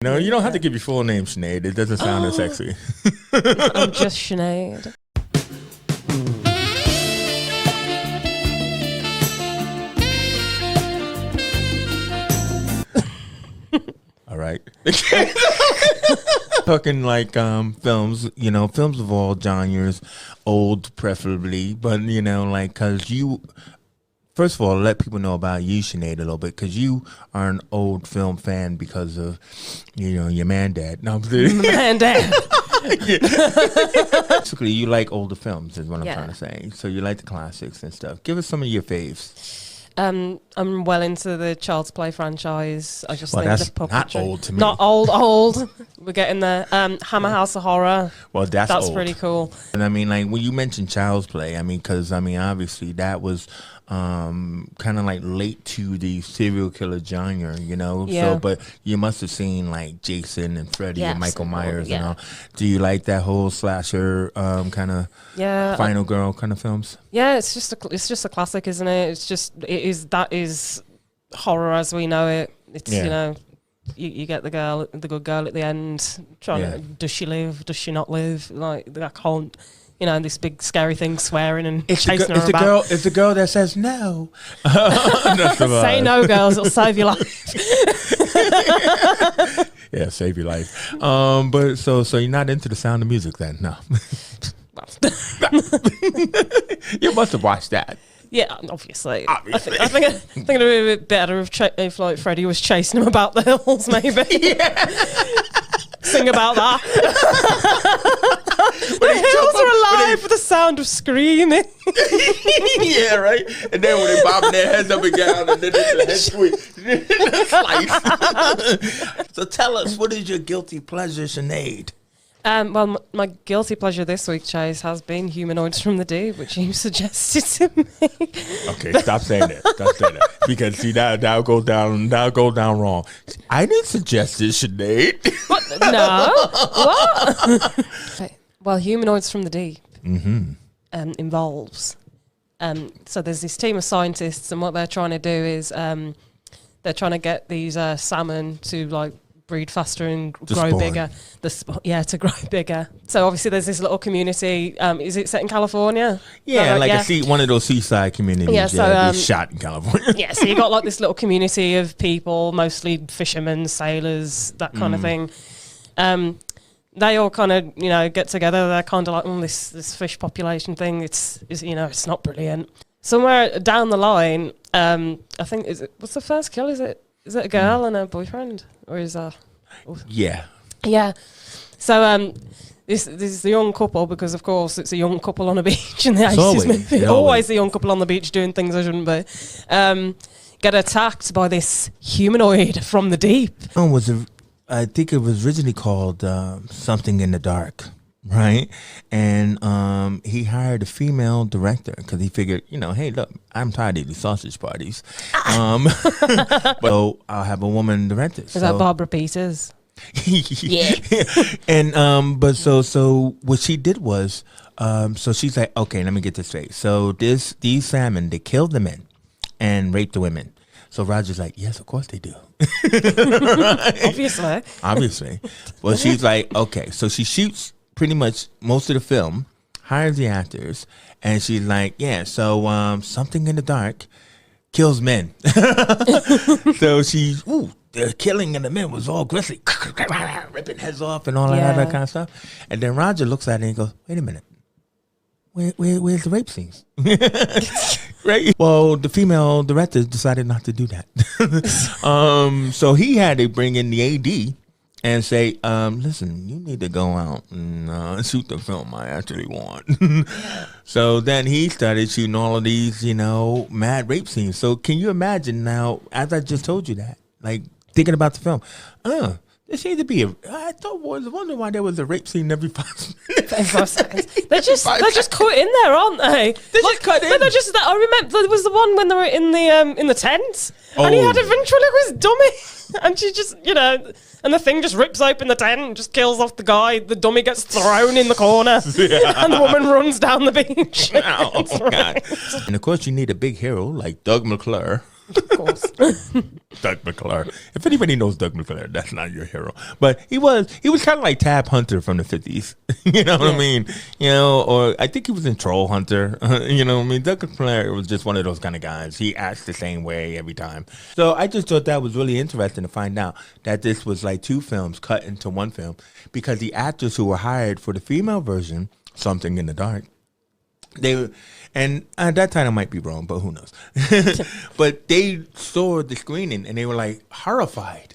No, you don't have to give your full name, Sinead. It doesn't sound as sexy. I'm just Sinead. All right. Talking like films, films of all genres, old preferably, but like because you. First of all, let people know about you, Sinead, a little bit, because you are an old film fan because of, your man dad. No, I'm kidding. Man dad. Basically, you like older films, is what I'm trying to say. So you like the classics and stuff. Give us some of your faves. I'm well into the Child's Play franchise. I just think that's the puppetry. not old to me. Not old. We're getting there. Hammer House of Horror. Well, that's old. Pretty cool. And I mean, like when you mentioned Child's Play, because obviously that was kind of like late to the serial killer genre, Yeah. So, but you must have seen like Jason and Freddy and Michael Myers and all. Do you like that whole slasher kind of final girl kind of films? Yeah, it's just a classic, isn't it? That is horror as we know it. It's you get the good girl at the end trying to, does she live? Does she not live? Like that whole, this big scary thing swearing and chasing her about. It's the girl that says no. Say no, girls. It'll save your life. Yeah, save your life. But so you're not into the Sound of Music then? No. You must have watched that. Yeah, obviously. I think it'd be a bit better if like Freddie was chasing him about the hills, maybe. Yeah. Sing about that. The hills are alive with the sound of screaming. Yeah, right. And then when they bobbing their heads up and down, and then the head squeeze. So tell us, what is your guilty pleasure, Sinead? Well, my guilty pleasure this week, Chase, has been Humanoids from the Deep, which you suggested to me. Okay, stop saying that. Because see, that'll go down wrong. I didn't suggest this, Sinead. What? No. What? Okay. Well, Humanoids from the Deep involves. So there's this team of scientists, and what they're trying to do is they're trying to get these salmon to like breed faster and grow bigger. To grow bigger. So obviously there's this little community. Is it set in California? Yeah, one of those seaside communities. Yeah, so shot in California. Yeah, so you got like this little community of people, mostly fishermen, sailors, that kind of thing. They all kind of get together. They're kind of like this fish population thing. It's not brilliant. Somewhere down the line, I think what's the first kill? Is it a girl and a boyfriend, or is that? Yeah. Yeah. So this is the young couple, because of course it's a young couple on a beach in the 80s movie. Always the young couple on the beach doing things they shouldn't be. Get attacked by this humanoid from the deep. I think it was originally called Something in the Dark. Right. And he hired a female director because he figured, hey, look, I'm tired of these sausage parties. So I'll have a woman director. Is that Barbara Peters? Yeah. And but so what she did was so she's like, okay, let me get this straight. So these salmon, they killed the men and raped the women. So Roger's like, yes, of course they do. Right? Obviously. Well, she's like, okay. So she shoots pretty much most of the film, hires the actors, and she's like, yeah, so Something in the Dark kills men. So the killing of the men was all grisly, ripping heads off and all that other kind of stuff. And then Roger looks at it and goes, wait a minute, where's the rape scenes? Right. Well, the female director decided not to do that. So he had to bring in the AD and say, listen, you need to go out and shoot the film I actually want. So then he started shooting all of these, mad rape scenes. So can you imagine now, as I just told you that, like thinking about the film, there seemed to be I was wondering why there was a rape scene every 5 minutes. 5 seconds. They're just cut in there, aren't they? They're just cut in. I remember there was the one when they were in the tent, and he had a ventriloquist dummy, and she just and the thing just rips open the tent and just kills off the guy. The dummy gets thrown in the corner, and the woman runs down the beach. Oh, God. And of course, you need a big hero like Doug McClure. Of course. Doug McClure. If anybody knows Doug McClure, that's not your hero. But he was kind of like Tab Hunter from the 50s. You know what I mean? You know, or I think he was in Troll Hunter. You know what I mean? Doug McClure was just one of those kind of guys. He acts the same way every time. So I just thought that was really interesting to find out that this was like 2 films cut into 1 film, because the actors who were hired for the female version, Something in the Dark, and at that time I might be wrong, but who knows? But they saw the screening and they were like horrified.